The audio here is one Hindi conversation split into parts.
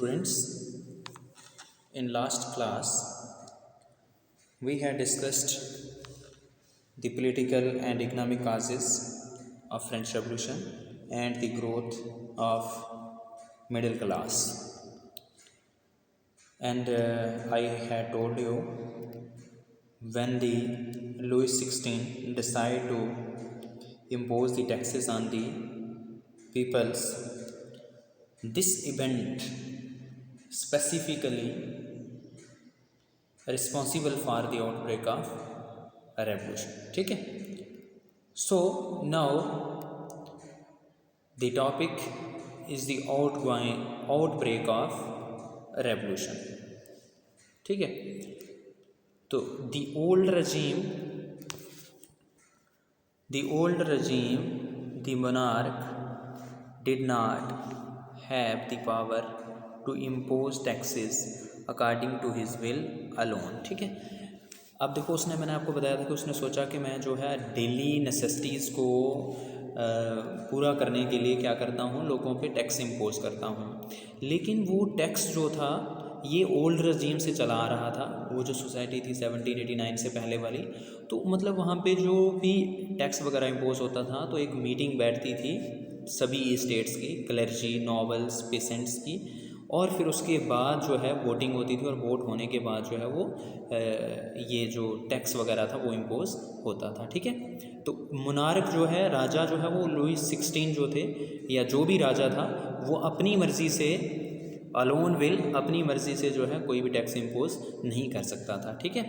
Students, in last class we had discussed the political and economic causes of French Revolution and the growth of middle class. And I had told you, when the Louis XVI decided to impose the taxes on the peoples, this event specifically responsible for the outbreak of a revolution. ठीक है. So now the topic is the outbreak of a revolution. ठीक है. तो the old regime, the monarch did not have the power to impose taxes according to his will alone. ठीक है. अब देखो, मैंने आपको बताया था कि उसने सोचा कि मैं जो है डेली नेसेसिटीज़ को पूरा करने के लिए क्या करता हूँ, लोगों पे टैक्स इम्पोज करता हूँ. लेकिन वो टैक्स जो था ये ओल्ड रजीम से चला आ रहा था. वो जो सोसाइटी थी 1789 से पहले वाली, तो मतलब वहाँ पे जो भी टैक्स वगैरह इम्पोज होता था तो एक मीटिंग बैठती थी सभी स्टेट्स की, क्लर्जी, नॉबल्स, पेसेंट्स की, और फिर उसके बाद जो है वोटिंग होती थी, और वोट होने के बाद जो है वो ये जो टैक्स वगैरह था वो इम्पोज होता था. ठीक है. तो मोनार्क जो है, राजा जो है वो लुई 16 जो थे, या जो भी राजा था, वो अपनी मर्ज़ी से अलोन विल, अपनी मर्ज़ी से जो है कोई भी टैक्स इम्पोज नहीं कर सकता था. ठीक है.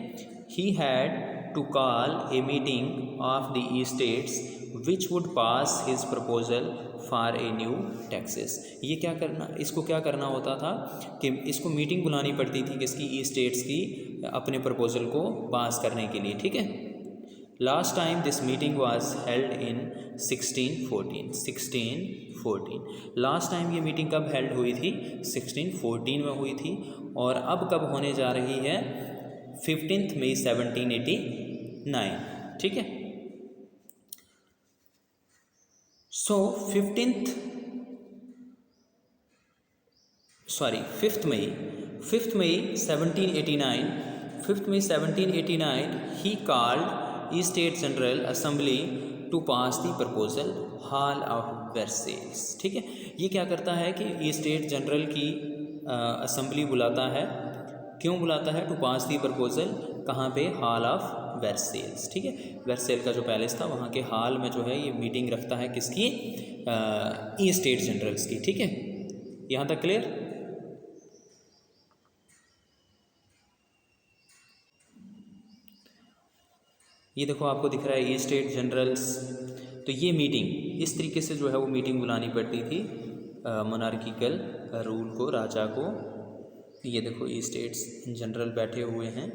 He had to call a meeting of the states which would pass his proposal for a new taxes. ये क्या करना, इसको क्या करना होता था कि इसको मीटिंग बुलानी पड़ती थी किसकी, स्टेट्स की, अपने प्रपोजल को पास करने के लिए. ठीक है. Last time this meeting was held in 1614. Last time ये मीटिंग कब हेल्ड हुई थी? 1614 में हुई थी. और अब कब होने जा रही है? 15 मई 1789. ठीक है. So 5th May 1789 he called States General Assembly to pass the proposal Hall of Versailles. ठीक है. ये क्या करता है कि स्टेट जनरल की असेंबली बुलाता है. क्यों बुलाता है? To pass the proposal. कहाँ पे? Hall of Versailles. ठीक है. वर्सेल का जो पैलेस था वहाँ के हॉल में जो है ये मीटिंग रखता है किसकी? स्टेट जनरल्स की. ठीक है. यहाँ तक क्लियर? ये देखो आपको दिख रहा है स्टेट जनरल्स. तो ये मीटिंग इस तरीके से जो है वो मीटिंग बुलानी पड़ती थी मोनार्किकल रूल को, राजा को. ये देखो स्टेट्स जनरल बैठे हुए हैं,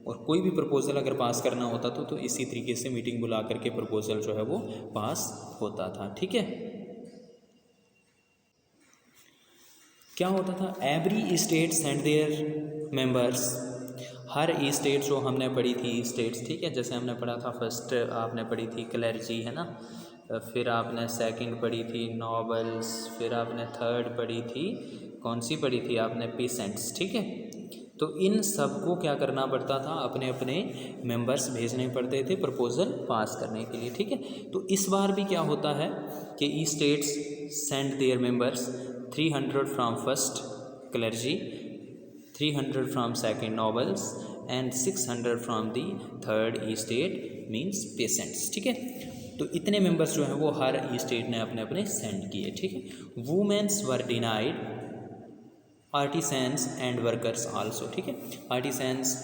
और कोई भी प्रपोज़ल अगर पास करना होता तो इसी तरीके से मीटिंग बुला करके प्रपोज़ल जो है वो पास होता था. ठीक है. क्या होता था? Every state send their members. Her state जो हमने पढ़ी थी स्टेट्स, ठीक है, जैसे हमने पढ़ा था, फर्स्ट आपने पढ़ी थी क्लर्जी, है ना, फिर आपने सेकंड पढ़ी थी नॉबल्स, फिर आपने थर्ड पढ़ी थी, कौन सी पढ़ी थी आपने? पेसेंट्स. ठीक है. तो इन सब को क्या करना पड़ता था? अपने अपने मेंबर्स भेजने पड़ते थे प्रपोज़ल पास करने के लिए. ठीक है. तो इस बार भी क्या होता है कि states send their members, 300 from first clergy, 300 from second nobles, and 600 from the third state means patients. ठीक है. तो इतने मेंबर्स जो हैं वो हर स्टेट ने अपने अपने सेंड किए. ठीक है. Womens were denied, artisans and workers also. ठीक है. आर्टिसंस,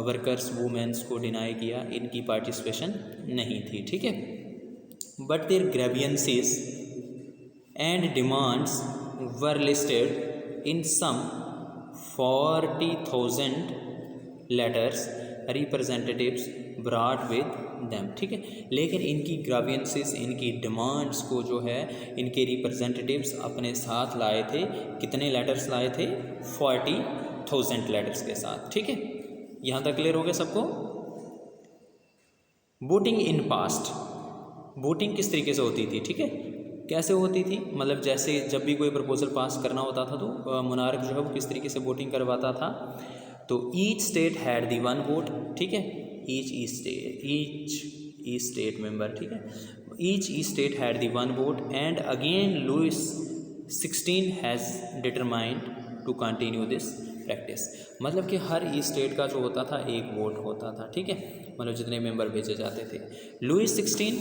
वर्कर्स, वुमेन्स को डिनाई किया, इनकी पार्टिसिपेशन नहीं थी. ठीक है. But their grievances and demands were listed in some 40,000 letters representatives brought with them. ठीक है. लेकिन इनकी ग्रेवियंसेस, इनकी डिमांड्स को जो है इनके रिप्रेजेंटेटिव्स अपने साथ लाए थे. कितने लेटर्स लाए थे? 40,000 लेटर्स के साथ. ठीक है. यहाँ तक क्लियर हो गया सबको? Voting in past. वोटिंग किस तरीके से होती थी? ठीक है. कैसे होती थी, मतलब जैसे जब भी कोई प्रपोजल पास करना होता था तो मोनार्क जो है वो किस तरीके से वोटिंग करवाता था। तो each state had the one vote, ठीक है, ईच स्टेट मेंबर, ठीक है, each state had the one vote and again Louis 16 has determined to continue this practice. मतलब कि हर ई स्टेट का जो होता था एक वोट होता था, ठीक है, मतलब जितने मेंबर भेजे जाते थे। लुइस 16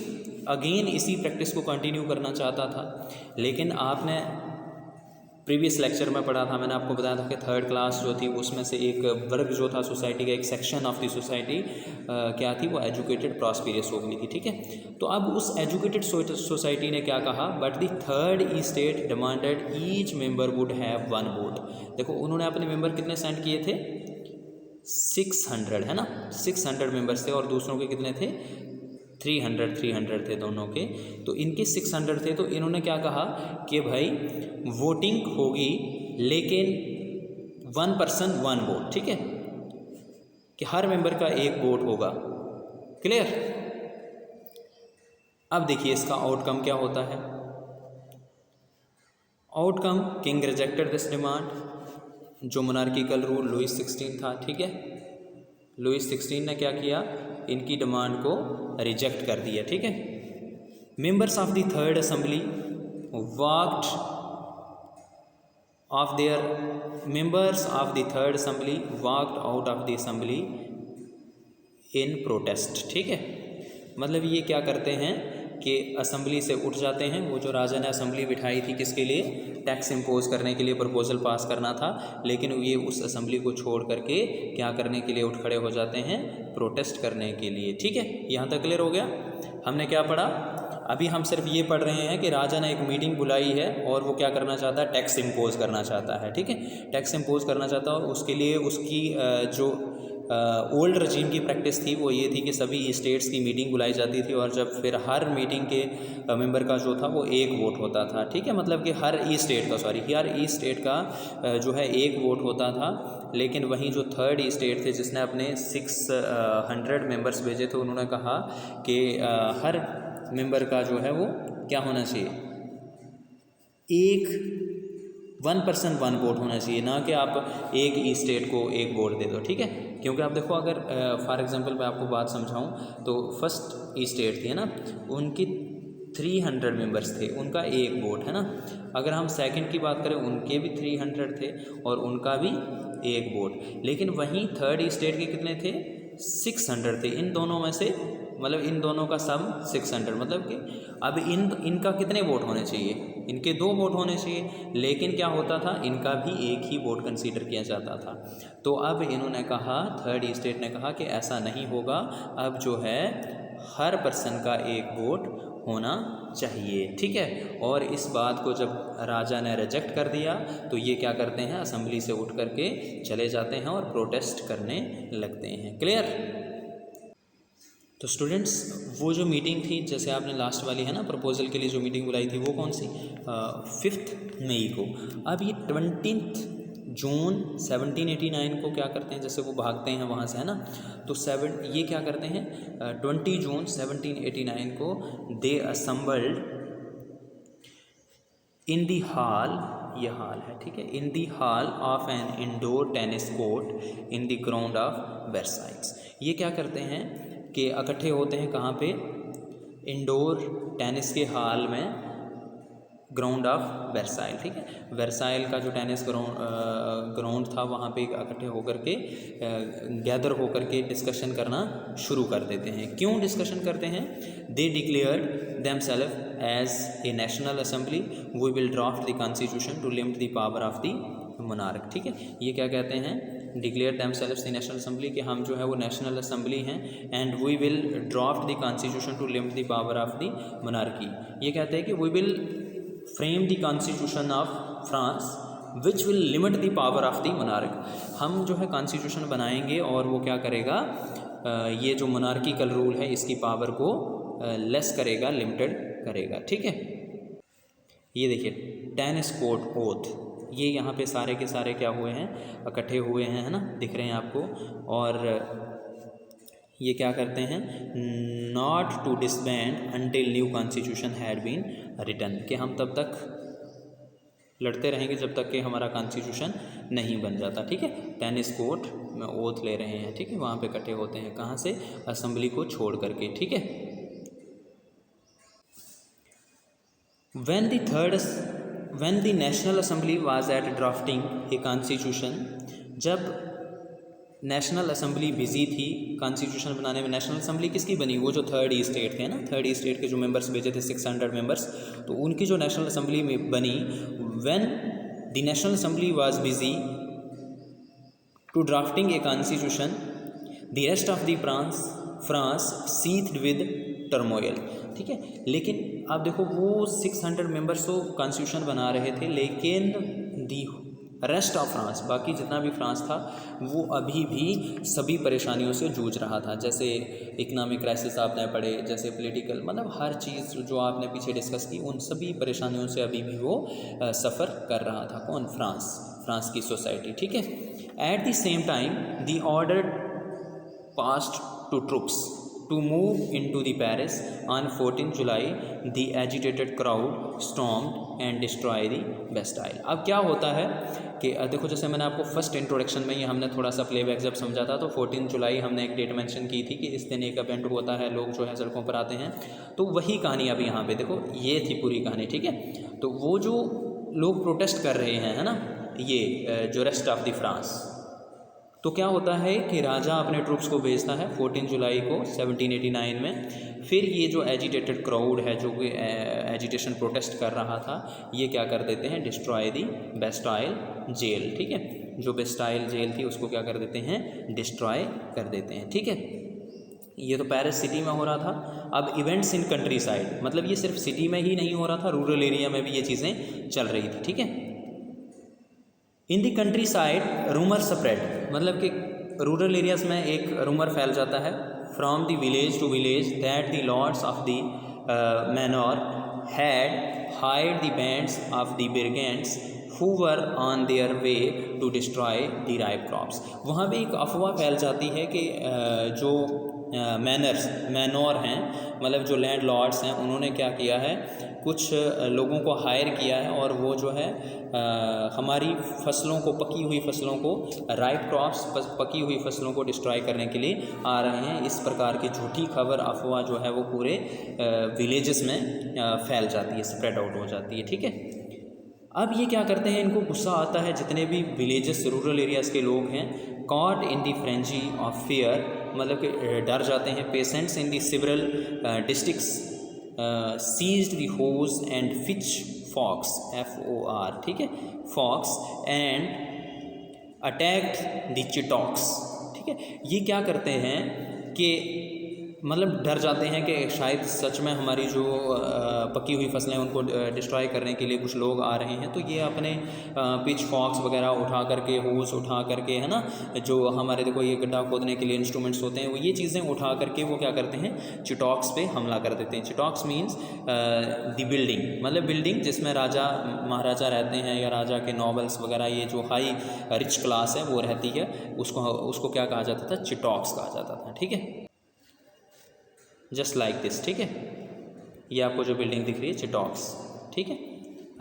अगेन इसी प्रैक्टिस को कंटिन्यू करना चाहता था, लेकिन आपने प्रीवियस लेक्चर में पढ़ा था, मैंने आपको बताया था कि थर्ड क्लास जो थी उसमें से एक वर्ग जो था सोसाइटी का, एक सेक्शन ऑफ द सोसाइटी क्या थी, वो एजुकेटेड प्रॉस्पेरियस हो गई थी, ठीक है। तो अब उस एजुकेटेड सोसाइटी ने क्या कहा, but the third E state demanded each member would have one vote. देखो उन्होंने अपने मेंबर कितने सेंड किए थे, 600, है ना, 600 मेंबर्स थे, और दूसरों के कितने थे, 300 थे दोनों के। तो इनके 600 थे, तो इन्होंने क्या कहा कि भाई वोटिंग होगी लेकिन 1 पर्सन 1 वोट, ठीक है, कि हर मेंबर का एक वोट होगा। क्लियर। अब देखिए इसका आउटकम क्या होता है। Outcome, king rejected this demand, जो मोनार्किकल रूल लुइस 16 था, ठीक है, लुइस 16 ने क्या किया, इनकी डिमांड को रिजेक्ट कर दिया, ठीक है। Members of the third assembly walked of their members of the third assembly walked out of the assembly in protest, ठीक है। मतलब ये क्या करते हैं कि असेंबली से उठ जाते हैं। वो जो राजा ने असेंबली बिठाई थी किसके लिए, टैक्स इम्पोज करने के लिए, प्रपोजल पास करना था, लेकिन ये उस असेंबली को छोड़ करके क्या करने के लिए उठ खड़े हो जाते हैं, प्रोटेस्ट करने के लिए, ठीक है। यहाँ तक क्लियर हो गया। हमने क्या पढ़ा, अभी हम सिर्फ ये पढ़ रहे हैं कि राजा ने एक मीटिंग बुलाई है और वो क्या करना चाहता है, टैक्स इम्पोज करना चाहता है, ठीक है, टैक्स इम्पोज करना चाहता है। और उसके लिए उसकी जो ओल्ड रजीम की प्रैक्टिस थी वो ये थी कि सभी स्टेट्स की मीटिंग बुलाई जाती थी, और जब फिर हर मीटिंग के मेंबर का जो था वो एक वोट होता था, ठीक है, मतलब कि हर ई स्टेट का जो है एक वोट होता था। लेकिन वहीं जो थर्ड ई स्टेट थे जिसने अपने 600 मेंबर्स भेजे थे, उन्होंने कहा कि हर मेंबर का जो है वो क्या होना चाहिए, एक 1 पर्सन 1 वोट होना चाहिए, ना कि आप एक ई स्टेट को एक वोट दे दो, ठीक है। क्योंकि आप देखो, अगर फॉर एग्जांपल मैं आपको बात समझाऊं तो फर्स्ट ई स्टेट थी, है ना, उनकी 300 मेंबर्स थे, उनका एक वोट, है ना। अगर हम सेकंड की बात करें, उनके भी 300 थे और उनका भी एक वोट। लेकिन वहीं थर्ड ई स्टेट के कितने थे, 600 थे। इन दोनों में से, मतलब इन दोनों का सम 600, मतलब कि अब इनका कितने वोट होने चाहिए, इनके 2 वोट होने चाहिए। लेकिन क्या होता था, इनका भी एक ही वोट कंसीडर किया जाता था। तो अब इन्होंने कहा, थर्ड स्टेट ने कहा कि ऐसा नहीं होगा, अब जो है हर पर्सन का एक वोट होना चाहिए, ठीक है। और इस बात को जब राजा ने रिजेक्ट कर दिया तो ये क्या करते हैं, असेंबली से उठ करके चले जाते हैं और प्रोटेस्ट करने लगते हैं। क्लियर। तो स्टूडेंट्स, वो जो मीटिंग थी, जैसे आपने लास्ट वाली है ना, प्रपोजल के लिए जो मीटिंग बुलाई थी, वो कौन सी, 5 मई को। अब ये 20 जून 1789 को क्या करते हैं, जैसे वो भागते हैं वहाँ से, है ना, तो ये क्या करते हैं, 20 जून 1789 को they assembled in the hall, ये हॉल है, ठीक है, in the hall of an indoor tennis court in the ground of Versailles. ये क्या करते हैं कि इकट्ठे होते हैं कहाँ पे, इंडोर टेनिस के हॉल में, ग्राउंड ऑफ वर्साइल, ठीक है। वर्साइल का जो टेनिस ग्राउंड था, वहाँ पे इकट्ठे होकर के गैदर होकर के डिस्कशन करना शुरू कर देते हैं। क्यों डिस्कशन करते हैं, they declared themselves as a national assembly, we will draft the constitution to limit the power of the monarch, ठीक है। ये क्या कहते हैं, declare themselves the national assembly, कि हम जो है वो नेशनल असेंबली हैं, and we will draft the constitution to limit the power of the monarchy. ये कहते हैं कि we will frame the constitution of France which will limit the power of the monarch. हम जो है कॉन्स्टिट्यूशन बनाएंगे और वो क्या करेगा, ये जो मोनार्किकल रूल है इसकी पावर को लेस करेगा, लिमिटेड करेगा, ठीक है। ये देखिए टेनिस कोर्ट ओथ, ये यहाँ पे सारे के सारे क्या हुए हैं, इकट्ठे हुए हैं, है ना, दिख रहे हैं आपको। और ये क्या करते हैं, not to disband until new constitution had been written, कि हम तब तक लड़ते रहेंगे जब तक कि हमारा कॉन्स्टिट्यूशन नहीं बन जाता। ठीक है, टेनिस कोर्ट में ओथ ले रहे हैं, ठीक है, वहाँ पे इकट्ठे होते हैं, कहाँ से, असेंबली को छोड़ करके। ठीक है, when the National Assembly was at drafting a constitution, जब नेशनल असेंबली बिजी थी कॉन्स्टिट्यूशन बनाने में। नेशनल असेंबली किसकी बनी, वो जो थर्ड ई स्टेट थे ना, थर्ड ई स्टेट के जो मेंबर्स भेजे थे 600 मेंबर्स, तो उनकी जो नेशनल असेंबली में बनी, when the national assembly was busy to drafting a constitution, the rest of the France seethed with turmoil. ठीक है, लेकिन आप देखो वो 600 मेंबर्स तो कॉन्स्टिट्यूशन बना रहे थे, लेकिन दी रेस्ट ऑफ फ्रांस, बाकी जितना भी फ्रांस था, वो अभी भी सभी परेशानियों से जूझ रहा था। जैसे इकनॉमिक क्राइसिस आपने पढ़े, जैसे पॉलिटिकल, मतलब हर चीज़ जो आपने पीछे डिस्कस की, उन सभी परेशानियों से अभी भी वो सफ़र कर रहा था। कौन, फ्रांस की सोसाइटी। ठीक है, at the same time the order passed to troops to move into the Paris on 14 July. The agitated crowd stormed and destroyed the Bastille. अब क्या होता है कि देखो, जैसे मैंने आपको फर्स्ट इंट्रोडक्शन में ही हमने थोड़ा सा प्लेबैक जब समझा था, तो 14 जुलाई हमने एक डेट मेंशन की थी कि इस दिन एक इवेंट होता है, लोग जो है सड़कों पर आते हैं। तो वही कहानी अब यहाँ पे देखो, ये थी पूरी कहानी। ठीक है, तो वो जो लोग प्रोटेस्ट कर रहे हैं, है ना, ये जो रेस्ट ऑफ द फ्रांस, तो क्या होता है कि राजा अपने ट्रूप्स को भेजता है 14 जुलाई को 1789 में। फिर ये जो एजिटेटेड क्राउड है, जो कि एजिटेशन प्रोटेस्ट कर रहा था, ये क्या कर देते हैं, डिस्ट्रॉय दी बेस्टाइल जेल। ठीक है, जो बेस्टाइल जेल थी उसको क्या कर देते हैं, डिस्ट्रॉय कर देते हैं। ठीक है, ये तो पेरिस सिटी में हो रहा था। अब इवेंट्स इन कंट्री साइड, मतलब ये सिर्फ सिटी में ही नहीं हो रहा था, रूरल एरिया में भी ये चीज़ें चल रही थी। ठीक है, in the countryside rumour spread, मतलब कि रूरल एरियाज़ में एक रूमर फैल जाता है, from the village to village, that the lords of the manor had hired the bands of the brigades who were on their way to destroy the ripe crops. वहाँ भी एक अफवाह फैल जाती है कि जो मैनोर हैं, मतलब जो लैंड लॉर्ड्स हैं, उन्होंने क्या किया है, कुछ लोगों को हायर किया है, और वो जो है हमारी फसलों को, पकी हुई फसलों को, राइप क्रॉप्स, पकी हुई फसलों को डिस्ट्रॉय करने के लिए आ रहे हैं। इस प्रकार की झूठी खबर, अफवाह जो है वो पूरे विलेजेस में फैल जाती है, स्प्रेड आउट हो जाती है। ठीक है, अब ये क्या करते हैं, इनको गुस्सा आता है, जितने भी विलेजेस, रूरल एरियाज़ के लोग हैं, caught in the frenzy of fear, मतलब कि डर जाते हैं। Peasants in the several districts seized the hoes and pitchforks, FOR, ठीक है, forks, and attacked the chateaux. ठीक है, ये क्या करते हैं कि मतलब डर जाते हैं कि शायद सच में हमारी जो पकी हुई फसलें उनको डिस्ट्रॉय करने के लिए कुछ लोग आ रहे हैं। तो ये अपने पिच फॉक्स वगैरह उठा करके, होस उठा करके, है ना, जो हमारे देखो ये गड्ढा खोदने के लिए इंस्ट्रूमेंट्स होते हैं, वो ये चीज़ें उठा करके वो क्या करते हैं, चिटॉक्स पे हमला कर देते हैं। चिटॉक्स मीन्स द बिल्डिंग, मतलब बिल्डिंग जिसमें राजा महाराजा रहते हैं, या राजा के नॉबल्स वगैरह, ये जो हाई रिच क्लास है वो रहती है, उसको क्या कहा जाता था, चिटॉक्स कहा जाता था। ठीक है, जस्ट लाइक दिस। ठीक है, ये आपको जो बिल्डिंग दिख रही है, चिटॉक्स। ठीक है,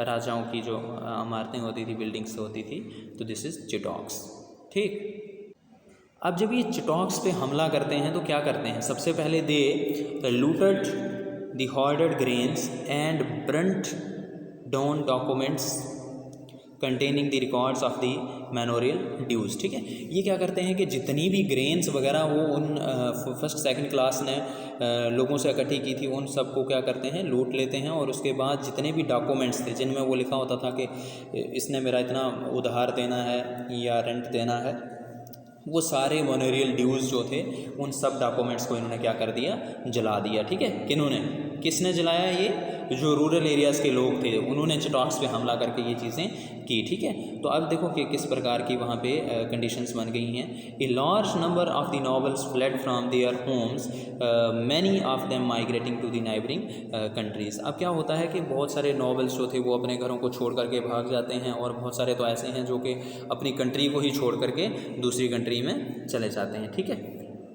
राजाओं की जो इमारतें होती थी, बिल्डिंग्स होती थी, तो दिस इज़ चिटॉक्स। ठीक, अब जब ये चिटॉक्स पे हमला करते हैं तो क्या करते हैं, सबसे पहले they looted the hoarded grains and burnt down documents containing the records of the manorial dues. ठीक है, ये क्या करते हैं कि जितनी भी ग्रेन्स वगैरह वो उन फर्स्ट सेकंड क्लास ने लोगों से इकट्ठी की थी, उन सब को क्या करते हैं, लूट लेते हैं। और उसके बाद जितने भी डॉक्यूमेंट्स थे जिनमें वो लिखा होता था कि इसने मेरा इतना उधार देना है या रेंट देना है, वो सारे मैनोरियल ड्यूज़ जो थे, उन सब डॉक्यूमेंट्स को इन्होंने क्या कर दिया, जला दिया। ठीक है, किसने जलाया, ये जो रूरल एरियाज़ के लोग थे, उन्होंने चिटॉक्स पे हमला करके ये चीज़ें की। ठीक है, तो अब देखो कि किस प्रकार की वहाँ पे कंडीशंस बन गई हैं। A large number of the nobles fled from their homes, many of them migrating to the neighbouring countries. अब क्या होता है कि बहुत सारे नॉबल्स जो थे वो अपने घरों को छोड़ करके भाग जाते हैं, और बहुत सारे तो ऐसे हैं जो कि अपनी कंट्री को ही छोड़ करके दूसरी कंट्री में चले जाते हैं। ठीक है,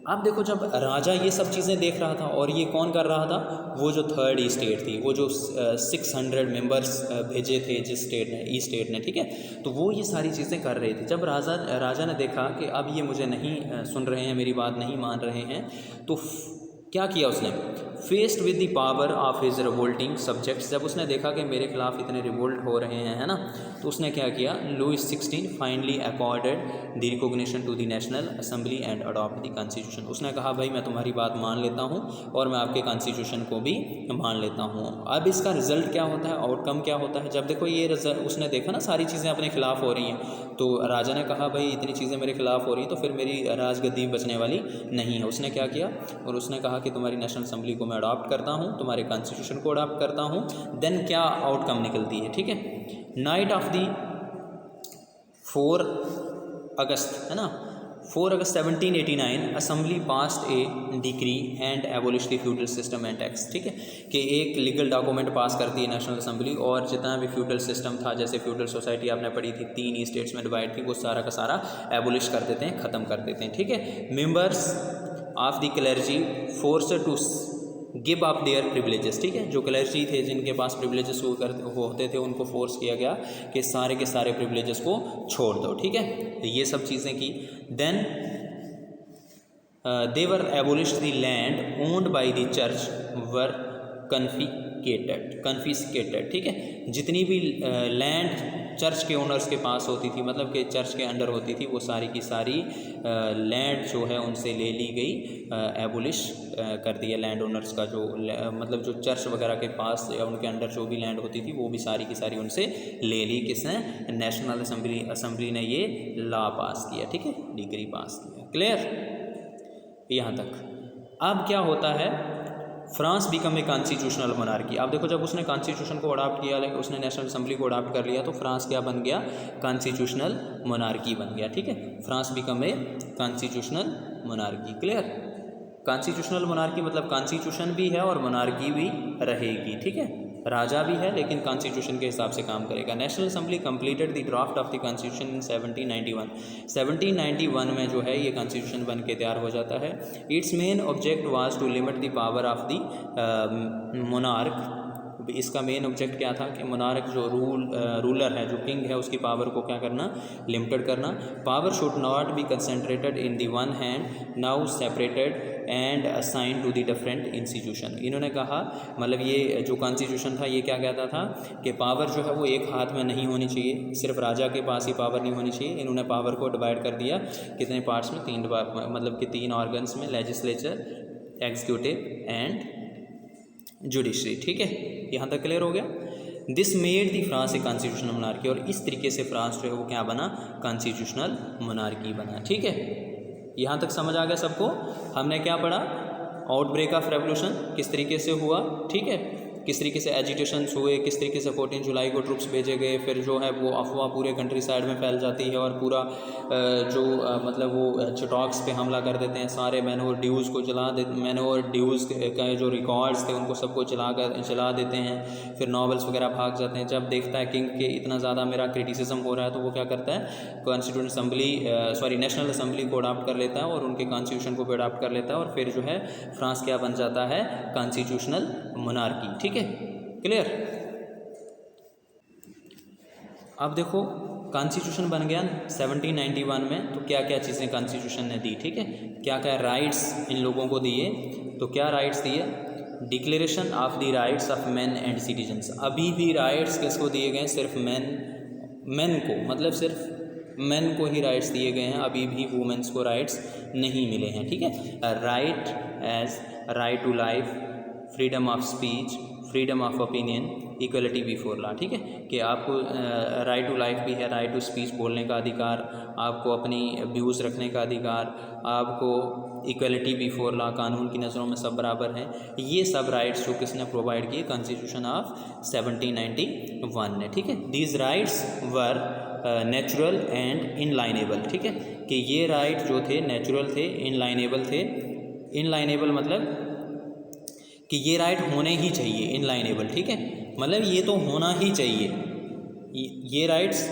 अब देखो जब राजा ये सब चीज़ें देख रहा था, और ये कौन कर रहा था, वो जो थर्ड ई स्टेट थी, वो जो 600 मेंबर्स भेजे थे जिस स्टेट ने, ई स्टेट ने, ठीक है, तो वो ये सारी चीज़ें कर रहे थे। जब राजा ने देखा कि अब ये मुझे नहीं सुन रहे हैं, मेरी बात नहीं मान रहे हैं, तो क्या किया उसने, faced with the power of his revolting subjects, जब उसने देखा कि मेरे खिलाफ इतने रिवोल्ट हो रहे हैं, है ना, तो उसने क्या किया, Louis 16 finally accorded the recognition to the national Assembly and adopt the constitution. उसने कहा भाई मैं तुम्हारी बात मान लेता हूँ और मैं आपके कॉन्स्टिट्यूशन को भी मान लेता हूँ। अब इसका रिजल्ट क्या होता है, आउटकम क्या होता है, जब देखो ये रिजल्ट उसने देखा ना सारी चीज़ें अपने खिलाफ हो रही हैं, तो राजा ने कहा भाई इतनी चीज़ें मेरे खिलाफ हो रही हैं तो फिर मेरी राजगद्दी बचने वाली नहीं है। उसने क्या किया, और उसने कहा कि तुम्हारी नेशनल असेंबली को मैं अडॉप्ट करता हूँ, तुम्हारे कॉन्स्टिट्यूशन को अडॉप्ट करता हूँ। देन क्या आउटकम निकलती है, ठीक है, नाइट ऑफ दी 4 अगस्त, है ना, 4 अगस्त 1789 assembly passed A decree and abolish the feudal system and tax, ठीक है, कि एक लीगल डॉक्यूमेंट पास करती है नेशनल असेंबली, और जितना भी फ्यूडल सिस्टम था, जैसे फ्यूडल सोसाइटी आपने पढ़ी थी 3 स्टेट्स में डिवाइड थी, वो सारा का सारा एबोलिश कर देते हैं, ख़त्म कर देते हैं, ठीक है। Members of the clergy forced to give up their privileges, ठीक है, जो क्लर्जी थे जिनके पास प्रिविलेजेस होते थे उनको फोर्स किया गया कि सारे के सारे प्रिविलेजेस को छोड़ दो, ठीक है, ये सब चीज़ें की। Then they were abolished the land owned by the church were confiscated, ठीक है, जितनी भी लैंड चर्च के ओनर्स के पास होती थी, मतलब कि चर्च के अंडर होती थी, वो सारी की सारी लैंड जो है उनसे ले ली गई, एबोलिश कर दिया लैंड ओनर्स का, जो मतलब जो चर्च वगैरह के पास या उनके अंडर जो भी लैंड होती थी वो भी सारी की सारी उनसे ले ली। किसने, नेशनल असेंबली ने ये लॉ पास किया, ठीक है, डिग्री पास किया। क्लियर यहाँ तक। अब क्या होता है, France become a constitutional monarchy. अब देखो जब उसने कॉन्स्टिट्यूशन को अडॉप्ट किया, उसने नेशनल असेंबली को अडॉप्ट कर लिया, तो फ्रांस क्या बन गया, कॉन्स्टिट्यूशनल मोनार्की बन गया, ठीक है, France become a constitutional monarchy. Clear, constitutional monarchy मतलब कॉन्स्टिट्यूशन भी है और मोनार्की भी रहेगी, ठीक है, राजा भी है लेकिन कॉन्स्टिट्यूशन के हिसाब से काम करेगा। National assembly completed the draft of the constitution in 1791। 1791 में जो है ये कॉन्स्टिट्यूशन बन के तैयार हो जाता है। Its main object was to limit the power of the monarch. इसका मेन ऑब्जेक्ट क्या था कि मोनार्क जो रूलर है, जो किंग है, उसकी पावर को क्या करना, लिमिटेड करना। Power should not be concentrated in the one hand, now separated and assigned to the different institution. इन्होंने कहा, मतलब ये जो कॉन्स्टिट्यूशन था ये क्या कहता था कि पावर जो है वो एक हाथ में नहीं होनी चाहिए, सिर्फ राजा के पास ही पावर नहीं होनी चाहिए। इन्होंने पावर को डिवाइड कर दिया कितने पार्ट्स में, 3 मतलब कि 3 ऑर्गन्स में, लेजिस्लेचर, एग्जीक्यूटिव एंड जुडिशरी, ठीक है, यहाँ तक क्लियर हो गया। This made the France a constitutional monarchy, और इस तरीके से फ्रांस जो है वो क्या बना, कॉन्स्टिट्यूशनल मोनार्की बना, ठीक है, यहाँ तक समझ आ गया सबको। हमने क्या पढ़ा, आउटब्रेक ऑफ रेवोल्यूशन किस तरीके से हुआ, ठीक है, किस तरीके से एजिटेशंस हुए, किस तरीके से 14 जुलाई को ट्रुप्स भेजे गए, फिर जो है वो अफवाह पूरे कंट्री साइड में फैल जाती है और पूरा जो मतलब वो चटॉक्स पे हमला कर देते हैं, सारे मैनोर ड्यूज़ को मैनोर ड्यूज़ का जो रिकॉर्ड्स थे उनको सबको जला देते हैं। फिर नॉवेल्स वगैरह भाग जाते हैं। जब देखता है किंग के इतना ज़्यादा मेरा क्रिटिसिज्म हो रहा है तो वो क्या करता है, कॉन्स्टिट्यूशन असेंबली नेशनल असेंबली को अडॉप्ट कर लेता है और उनके कॉन्स्टिट्यूशन को भी अडॉप्ट कर लेता है, और फिर जो है फ्रांस क्या बन जाता है, कॉन्स्टिट्यूशनल मोनार्की, ठीक है, क्लियर। अब देखो कॉन्स्टिट्यूशन बन गया 1791 में, तो क्या क्या चीज़ें कॉन्स्टिट्यूशन ने दी, ठीक है, क्या क्या राइट्स इन लोगों को दिए। तो क्या राइट्स दिए, declaration of the rights of man and citizens. अभी भी राइट्स किसको दिए गए, सिर्फ मैन को, मतलब सिर्फ मैन को ही राइट्स दिए गए हैं, अभी भी वुमेन्स को राइट्स नहीं मिले हैं, ठीक है। Right as right to life, freedom of speech, freedom of opinion, equality before law, ठीक है, कि आपको राइट टू लाइफ भी है, राइट टू स्पीच बोलने का अधिकार, आपको अपनी व्यूज़ रखने का अधिकार, आपको इक्वलिटी बिफोर लॉ, कानून की नज़रों में सब बराबर हैं। ये सब राइट्स जो किसने प्रोवाइड किए, कॉन्स्टिट्यूशन ऑफ 1791 ने, ठीक है। These rights were natural and inalienable, ठीक है, कि ये राइट जो थे नेचुरल थे, इनलाइनेबल थे। इनलाइनेबल मतलब कि ये राइट होने ही चाहिए, इनलाइनेबल, ठीक है, मतलब ये तो होना ही चाहिए। ये राइट्स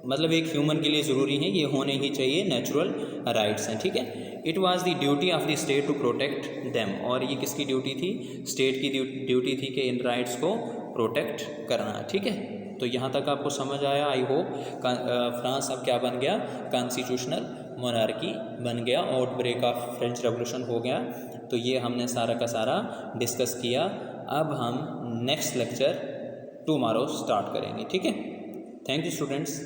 मतलब एक ह्यूमन के लिए ज़रूरी है, ये होने ही चाहिए, नेचुरल राइट्स हैं, ठीक है। It was the duty of the state to protect them, और ये किसकी ड्यूटी थी? स्टेट की ड्यूटी थी कि इन राइट्स को प्रोटेक्ट करना, ठीक है। तो यहाँ तक आपको समझ आया, आई होप। फ्रांस अब क्या बन गया? कॉन्स्टिट्यूशनल मोनार्की बन गया, आउटब्रेक ऑफ फ्रेंच रेवोल्यूशन हो गया। तो ये हमने सारा का सारा डिस्कस किया। अब हम नेक्स्ट लेक्चर टुमारो स्टार्ट करेंगे, ठीक है। Thank you students.